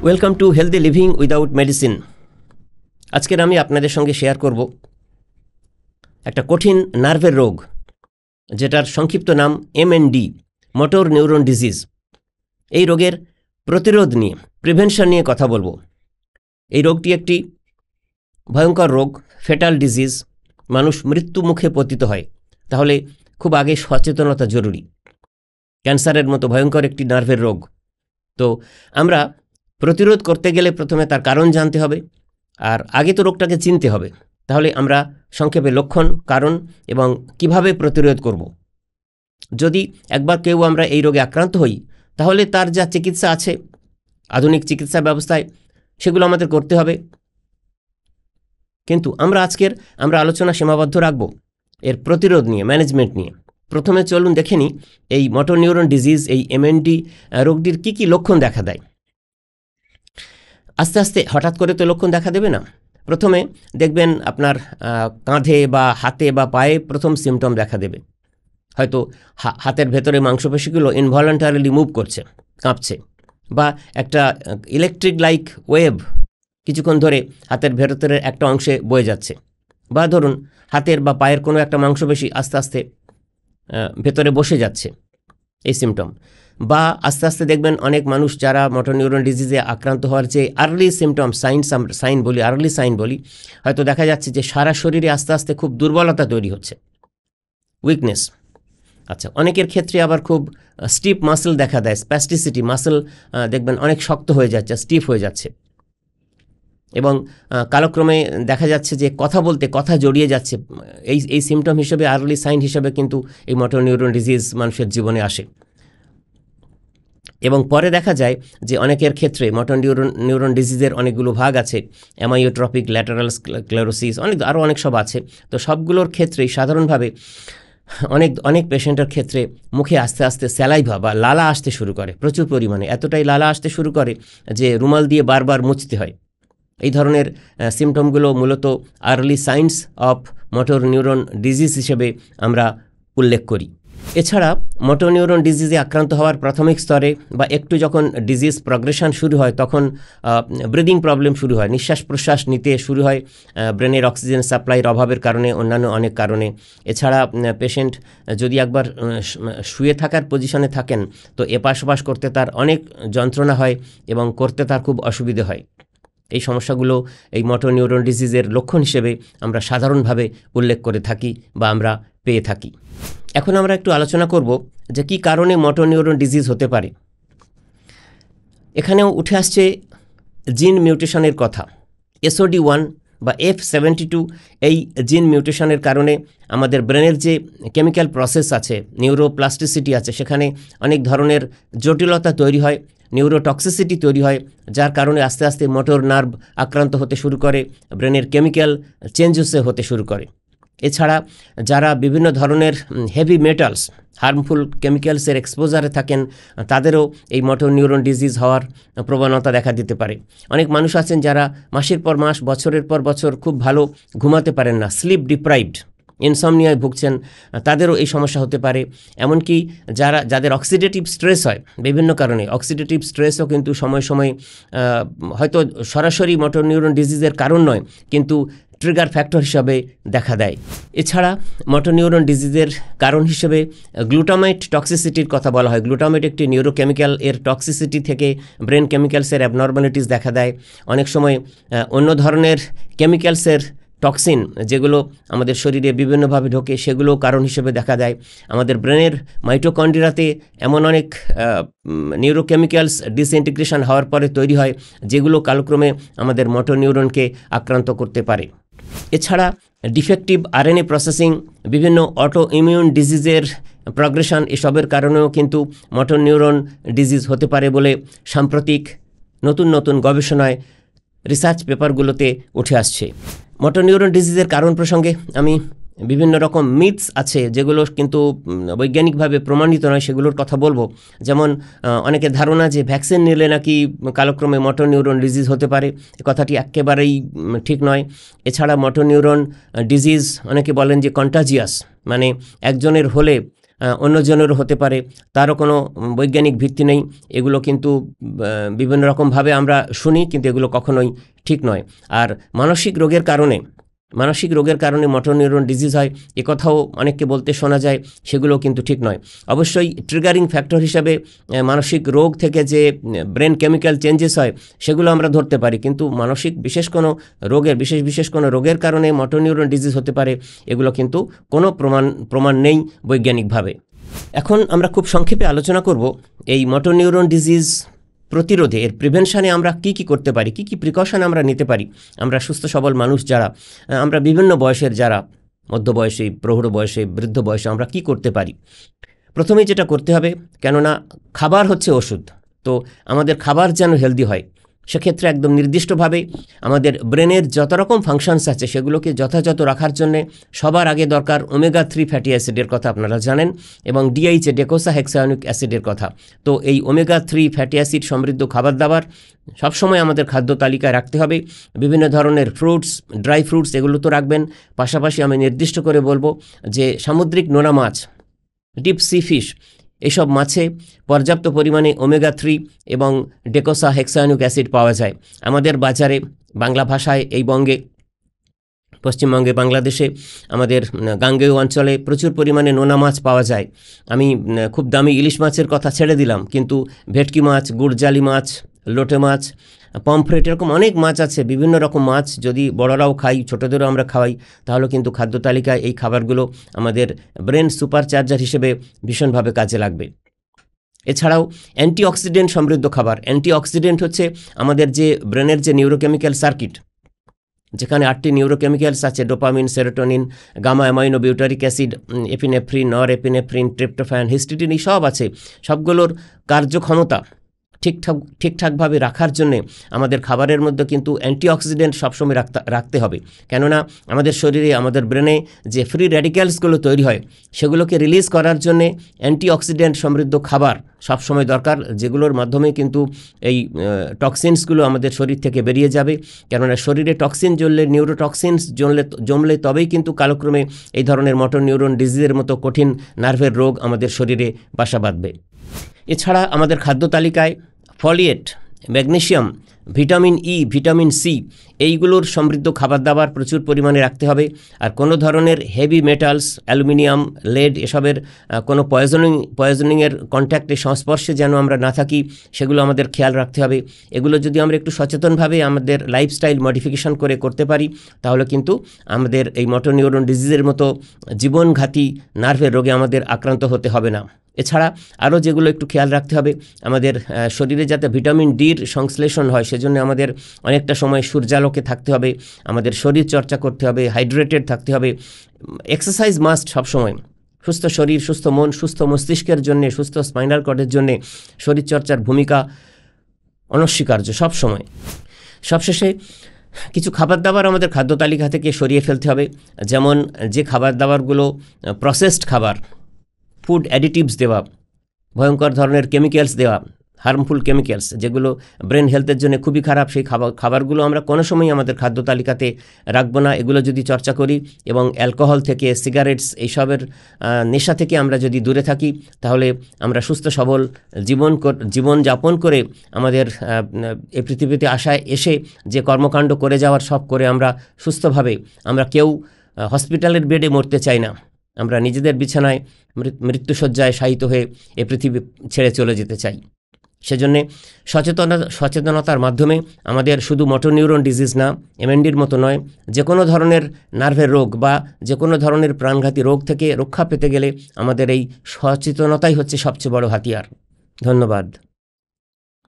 Welcome to healthy living without medicine. আজকের আমি আপনাদের সঙ্গে শেয়ার করব একটা কঠিন নার্ভের রোগ, যেটার সংক্ষিপ্ত নাম MND, মোটর নিউরন ডিজিজ। এই রোগের প্রতিরোধ নিয়ে, প্রিভেনশন নিয়ে কথা বলবো। এই রোগটি একটি ভয়ঙ্কর রোগ, ফেটাল ডিজিজ। মানুষ মৃত্যু মুখে পতিত হয়, তাহলে খুব আগে সচেতনতা জরুরি। ক্যান্সারের মতো ভয়ঙ্কর একটি নার্ভের রোগ। তো আমরা প্রতিরোধ করতে গেলে প্রথমে তার কারণ জানতে হবে, আর আগে তো রোগটাকে চিনতে হবে। তাহলে আমরা সংক্ষেপে লক্ষণ, কারণ এবং কিভাবে প্রতিরোধ করব। যদি একবার কেউ আমরা এই রোগে আক্রান্ত হই, তাহলে তার যা চিকিৎসা আছে আধুনিক চিকিৎসা ব্যবস্থায়, সেগুলো আমাদের করতে হবে। কিন্তু আমরা আলোচনা সীমাবদ্ধ রাখব এর প্রতিরোধ নিয়ে, ম্যানেজমেন্ট নিয়ে। প্রথমে চলুন দেখে নিই এই মোটর নিউরন ডিজিজ, এই MND রোগটির কী কী লক্ষণ দেখা দেয়। আস্তে আস্তে হঠাৎ করে তো লক্ষণ দেখা দেবে না। প্রথমে দেখবেন আপনার কাঁধে বা হাতে বা পায়ে প্রথম সিমটম দেখা দেবে। হয়তো হাতের ভেতরে মাংসপেশিগুলো ইনভলন্টারিলি মুভ করছে, কাঁপছে, বা একটা ইলেকট্রিক লাইক ওয়েভ কিছুক্ষণ ধরে হাতের ভেতরের একটা অংশে বয়ে যাচ্ছে, বা ধরুন হাতের বা পায়ের কোনো একটা মাংসপেশি আস্তে আস্তে ভেতরে বসে যাচ্ছে, এই সিমটম। বা আস্তে আস্তে দেখবেন অনেক মানুষ যারা মোটর নিউরন ডিজিজে আক্রান্ত হওয়ার যে আর্লি সিমটম, আর্লি সাইন বলি, হয়তো দেখা যাচ্ছে যে সারা শরীরে আস্তে আস্তে খুব দুর্বলতা তৈরি হচ্ছে, উইকনেস। আচ্ছা, অনেকের ক্ষেত্রে আবার খুব স্টিফ মাসল দেখা দেয়, স্প্যাস্টিসিটি, মাসল দেখবেন অনেক শক্ত হয়ে যাচ্ছে, স্টিফ হয়ে যাচ্ছে, এবং কালক্রমে দেখা যাচ্ছে যে কথা বলতে কথা জড়িয়ে যাচ্ছে। এই সিমটম হিসেবে, আর্লি সাইন হিসেবে কিন্তু এই মোটর নিউরন ডিজিজ মানুষের জীবনে আসে। এবং পরে দেখা যায় যে অনেকের ক্ষেত্রে মোটর নিউরন ডিজিজের অনেকগুলো ভাগ আছে, অ্যামায়োট্রপিক ল্যাটারাল স্ক্লেরোসিস, আরও অনেক সব আছে। তো সবগুলোর ক্ষেত্রেই সাধারণভাবে অনেক পেশেন্টের ক্ষেত্রে মুখে আস্তে আস্তে স্যালাইভা বা লালা আসতে শুরু করে, প্রচুর পরিমাণে, এতটাই লালা আসতে শুরু করে যে রুমাল দিয়ে বারবার মুছতে হয়। এই ধরনের সিমটমগুলো মূলত early signs of motor neuron disease হিসেবে আমরা উল্লেখ করি। এছাড়া মোটর নিউরন ডিজিজে আক্রান্ত হওয়ার প্রাথমিক স্তরে বা একটু যখন ডিজিজ প্রগ্রেশন শুরু হয়, তখন ব্রিদিং প্রবলেম শুরু হয়, নিঃশ্বাস প্রশ্বাস নিতে শুরু হয় ব্রেনের অক্সিজেন সাপ্লাইয়ের অভাবের কারণে, অন্যান্য অনেক কারণে। এছাড়া পেশেন্ট যদি একবার শুয়ে থাকার পজিশনে থাকেন, তো এপাশ ওপাশ করতে তার অনেক যন্ত্রণা হয় এবং করতে তার খুব অসুবিধে হয়। এই সমস্যাগুলো এই মোটর নিউরন ডিজিজের লক্ষণ হিসেবে আমরা সাধারণভাবে উল্লেখ করে থাকি বা আমরা পেয়ে থাকি। এখন আমরা একটু আলোচনা করব যে কী কারণে মোটর নিউরন ডিজিজ হতে পারে। এখানেও উঠে আসছে জিন মিউটেশনের কথা। SOD1 বা F72 এই জিন মিউটেশনের কারণে আমাদের ব্রেনের যে কেমিক্যাল প্রসেস আছে, নিউরোপ্লাস্টিসিটি আছে, সেখানে অনেক ধরনের জটিলতা তৈরি হয়, নিউরোটক্সিসিটি তৈরি হয়, যার কারণে আস্তে আস্তে মোটর নার্ভ আক্রান্ত হতে শুরু করে, ব্রেনের কেমিক্যাল চেঞ্জেসে হতে শুরু করে। এছাড়া যারা বিভিন্ন ধরনের হেভি মেটালস, হার্মফুল কেমিক্যালসের এক্সপোজারে থাকেন, তাদেরও এই মোটর নিউরন ডিজিজ হওয়ার প্রবণতা দেখা দিতে পারে। অনেক মানুষ আছেন যারা মাসের পর মাস, বছরের পর বছর খুব ভালো ঘুমাতে পারেন না, স্লিপ ডিপ্রাইভড, ইনসমনিয়ায় ভুগছেন, তাদেরও এই সমস্যা হতে পারে। এমনকি যাদের অক্সিডেটিভ স্ট্রেস হয় বিভিন্ন কারণে, অক্সিডেটিভ স্ট্রেসও কিন্তু সময় সময় হয়তো সরাসরি মোটর নিউরন ডিজিজের কারণ নয়, কিন্তু ট্রিগার ফ্যাক্টর হিসাবে দেখা দেয়। এছাড়া মোটর নিউরন ডিজিজের কারণ হিসেবে গ্লুটামেট টক্সিসিটির কথা বলা হয়। গ্লুটামেট একটি নিউরোকেমিক্যাল, এর টক্সিসিটি থেকে ব্রেন কেমিক্যালসের অ্যাবনর্মালিটিস দেখা দেয়। অনেক সময় অন্য ধরনের কেমিক্যালসের টক্সিন, যেগুলো আমাদের শরীরে বিভিন্নভাবে ঢোকে, সেগুলো কারণ হিসেবে দেখা দেয়। আমাদের ব্রেনের মাইটোকন্ড্রিয়াতে এমন অনেক নিউরোকেমিক্যালস ডিসইন্টিগ্রেশন হওয়ার পরে তৈরি হয়, যেগুলো কালক্রমে আমাদের মোটর নিউরনকে আক্রান্ত করতে পারে। এছাড়া ডিফেক্টিভ RNA প্রসেসিং, বিভিন্ন অটো ইমিউন ডিজিজের প্রগ্রেশন, এসবের কারণেও কিন্তু মোটর নিউরন ডিজিজ হতে পারে বলে সাম্প্রতিক নতুন গবেষণায়, রিসার্চ পেপারগুলোতে উঠে আসছে। মোটর নিউরন ডিজিজের কারণ প্রসঙ্গে আমি বিভিন্ন রকম মিথস আছে, যেগুলো কিন্তু বৈজ্ঞানিকভাবে প্রমাণিত নয়, সেগুলোর কথা বলবো। যেমন অনেকের ধারণা যে ভ্যাকসিন নিলে নাকি কালক্রমে মোটর নিউরন ডিজিজ হতে পারে, এ কথাটি একেবারেই ঠিক নয়। এছাড়া মোটর নিউরন ডিজিজ অনেকে বলেন যে কন্টাজিয়াস, মানে একজনের হলে অন্যজনেরও হতে পারে, তারও কোনো বৈজ্ঞানিক ভিত্তি নেই। এগুলো কিন্তু বিভিন্ন রকমভাবে আমরা শুনি, কিন্তু এগুলো কখনোই ঠিক নয়। আর মানসিক রোগের কারণে মোটর নিউরন ডিজিজ হয়, একথাও অনেককে বলতে শোনা যায়, সেগুলো কিন্তু ঠিক নয়। অবশ্যই ট্রিগারিং ফ্যাক্টর হিসাবে মানসিক রোগ থেকে যে ব্রেন কেমিক্যাল চেঞ্জেস হয় সেগুলো আমরা ধরতে পারি, কিন্তু মানসিক বিশেষ কোনো রোগের কারণে মোটর নিউরন ডিজিজ হতে পারে, এগুলো কিন্তু কোনো প্রমাণ নেই বৈজ্ঞানিকভাবে। এখন আমরা খুব সংক্ষেপে আলোচনা করব এই মোটর নিউরন ডিজিজ প্রতিরোধে, এর প্রিভেনশনে আমরা কি করতে পারি, কি প্রিকশন আমরা নিতে পারি। আমরা সুস্থ সবল মানুষ যারা, আমরা বিভিন্ন বয়সের, যারা মধ্যবয়সী, প্রৌঢ় বয়সে, বৃদ্ধ বয়সে, আমরা কি করতে পারি। প্রথমেই যেটা করতে হবে, কেননা খাবার হচ্ছে ওষুধ, তো আমাদের খাবার যেন হেলদি হয়, সেক্ষেত্রে একদম নির্দিষ্টভাবে আমাদের ব্রেনের যত রকম ফাংশনস আছে সেগুলোকে যথাযথ রাখার জন্যে সবার আগে দরকার ওমেগা 3 ফ্যাটি অ্যাসিডের কথা আপনারা জানেন, এবং DHA ডেকোসাহেক্সায়োনিক অ্যাসিডের কথা। তো এই ওমেগা 3 ফ্যাটি অ্যাসিড সমৃদ্ধ খাবার দাবার সবসময় আমাদের খাদ্য তালিকায় রাখতে হবে। বিভিন্ন ধরনের ফ্রুটস, ড্রাই ফ্রুটস, এগুলো তো রাখবেন। পাশাপাশি আমি নির্দিষ্ট করে বলবো যে সামুদ্রিক নোনা মাছ, ডিপ সি ফিশ, এসব মাছে পর্যাপ্ত পরিমাণে ওমেগা 3 এবং ডেকোসাহেক্সায়োনিক অ্যাসিড পাওয়া যায়। আমাদের বাজারে বাংলা ভাষায় এই পশ্চিমবঙ্গে, বাংলাদেশে, আমাদের গাঙ্গেয় অঞ্চলে প্রচুর পরিমাণে নোনা মাছ পাওয়া যায়। আমি খুব দামি ইলিশ মাছের কথা ছেড়ে দিলাম, কিন্তু ভেটকি মাছ, গুড়জালি মাছ, লোটে মাছ, পমফ্রেট, এরকম অনেক মাছ আছে। বিভিন্ন রকম মাছ যদি বড়রাও খাই, ছোটোদেরও আমরা খাওয়াই, তাহলে কিন্তু খাদ্য তালিকায় এই খাবারগুলো আমাদের ব্রেন সুপারচার্জার হিসেবে ভীষণভাবে কাজে লাগবে। এছাড়াও অ্যান্টিঅক্সিডেন্ট সমৃদ্ধ খাবার। অ্যান্টিঅক্সিডেন্ট হচ্ছে আমাদের যে ব্রেনের যে নিউরোকেমিক্যাল সার্কিট, যেখানে 8টি নিউরোকেমিক্যালস আছে, dopamine, serotonin, gamma amino butyric acid, epinephrine, norepinephrine, tryptophan, histidine, এই সব আছে। সবগুলোর কার্যক্ষমতা ঠিকঠাকভাবে রাখার জন্যে আমাদের খাবারের মধ্যে কিন্তু অ্যান্টিঅক্সিডেন্ট সবসময় রাখতে হবে। কেননা আমাদের শরীরে, আমাদের ব্রেনে যে ফ্রি র্যাডিক্যালসগুলো তৈরি হয় সেগুলোকে রিলিজ করার জন্যে অ্যান্টিঅক্সিডেন্ট সমৃদ্ধ খাবার সবসময় দরকার, যেগুলোর মাধ্যমে কিন্তু এই টক্সিনসগুলো আমাদের শরীর থেকে বেরিয়ে যাবে। কেননা শরীরে টক্সিন জ্বললে, নিউরোটক্সিনস জমলে তবেই কিন্তু কালক্রমে এই ধরনের মোটর নিউরন ডিজিজের মতো কঠিন নার্ভের রোগ আমাদের শরীরে বাসা বাঁধবে। এছাড়া আমাদের খাদ্য তালিকায় folate, magnesium, vitamin E, vitamin C, এইগুলোর সমৃদ্ধ খাবার দাবার প্রচুর পরিমাণে রাখতে হবে। আর কোনো ধরনের হেভি মেটালস, অ্যালুমিনিয়াম, লেড, এসবের কোনো পয়জনিংয়ের কন্ট্যাক্টে, সংস্পর্শে যেন আমরা না থাকি, সেগুলো আমাদের খেয়াল রাখতে হবে। এগুলো যদি আমরা একটু সচেতনভাবে আমাদের লাইফস্টাইল মডিফিকেশন করতে পারি, তাহলে কিন্তু আমাদের এই মোটর নিউরন ডিজিজের মতো জীবনঘাতী নার্ভের রোগে আমাদের আক্রান্ত হতে হবে না। এছাড়া আরও যেগুলো একটু খেয়াল রাখতে হবে, আমাদের শরীরে যাতে ভিটামিন ডির সংশ্লেষণ হয়, সেজন্য আমাদের অনেকটা সময় সূর্যালোকে থাকতে হবে, আমাদের শরীর চর্চা করতে হবে, হাইড্রেটেড থাকতে হবে। এক্সারসাইজ মাস্ট সবসময়। সুস্থ শরীর, সুস্থ মন, সুস্থ মস্তিষ্কের জন্যে, সুস্থ স্পাইনাল কর্ডের জন্যে শরীরচর্চার ভূমিকা অনস্বীকার্য সবসময়। সবশেষে কিছু খাবার দাবার আমাদের খাদ্য তালিকা থেকে সরিয়ে ফেলতে হবে। যেমন যে খাবার দাবারগুলো প্রসেসড খাবার, ফুড অ্যাডিটিভস দেওয়া, ভয়ঙ্কর ধরনের কেমিক্যালস দেওয়া, হার্মফুল কেমিক্যালস, যেগুলো ব্রেন হেলথের জন্য খুবই খারাপ, সেই খাবারগুলো আমরা কোনো সময় আমাদের খাদ্য তালিকাতে রাখবো না। এগুলো যদি চর্চা করি এবং অ্যালকোহল থেকে, সিগারেটস, এইসবের নেশা থেকে আমরা যদি দূরে থাকি, তাহলে আমরা সুস্থ সবল জীবন যাপন করে আমাদের এই পৃথিবীতে আশায় এসে যে কর্মকাণ্ড করে যাওয়ার, সব করে আমরা সুস্থভাবে, আমরা কেউ হসপিটালের বেডে মরতে চাই না, আমরা নিজেদের বিছানায় মৃত্যুশয্যায় শায়িত হয়ে এ পৃথিবী ছেড়ে চলে যেতে চাই। সেজন্যে সচেতনতার মাধ্যমে আমাদের শুধু মোটর নিউরন ডিজিজ না, MNDর মতো নয়, যে কোনো ধরনের নার্ভের রোগ বা যে কোনো ধরনের প্রাণঘাতী রোগ থেকে রক্ষা পেতে গেলে আমাদের এই সচেতনতাই হচ্ছে সবচেয়ে বড় হাতিয়ার। ধন্যবাদ।